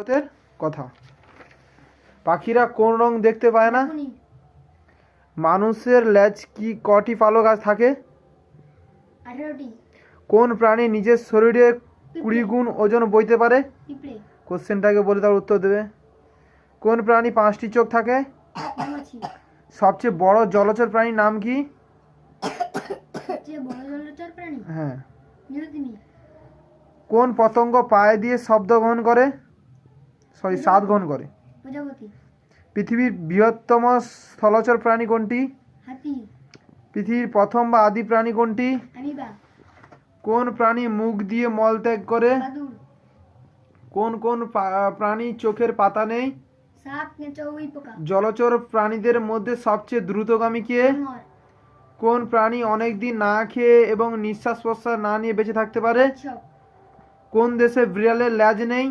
জগতের কথা। পাখিরা কোন রং দেখতে পায় না? এখনই মানুষের লেজ কি কটি পালক আজ থাকে? 18টি। কোন প্রাণী নিজের শরীরে 20 গুণ ওজন বইতে পারে? পিঁপড়ে। কোশ্চেনটাকে বলে তার উত্তর দেবে। কোন প্রাণী 5টি চোখ থাকে? মৌমাছি। সবচেয়ে বড় জলচর প্রাণীর নাম কি? সবচেয়ে বড় জলচর প্রাণী হ্যাঁ। নীলতিমি। কোন পতঙ্গ পায়ে দিয়ে শব্দ গ্রহণ করে, স্বাদ গ্রহণ করে? প্রজাপতি। পৃথিবীর বৃহত্তম স্থলচর প্রাণী কোনটি? হাতি। পৃথিবীর প্রথম বা আদি প্রাণী কোনটি? আমিবা। কোন প্রাণী মুখ দিয়ে মলত্যাগ করে? বাদুড়। কোন কোন প্রাণী চোখের পাতা নেই? সাপ, কেঁচো, উইপোকা। জলচর প্রাণীদের মধ্যে সবচেয়ে দ্রুতগামী কে? হাঙর। কোন প্রাণী অনেক দিন না খেয়ে এবং নিঃশ্বাস প্রশ্বাস না নিয়ে বেঁচে থাকতে পারে? কচ্ছপ। কোন দেশে বিড়ালের লেজ নেই?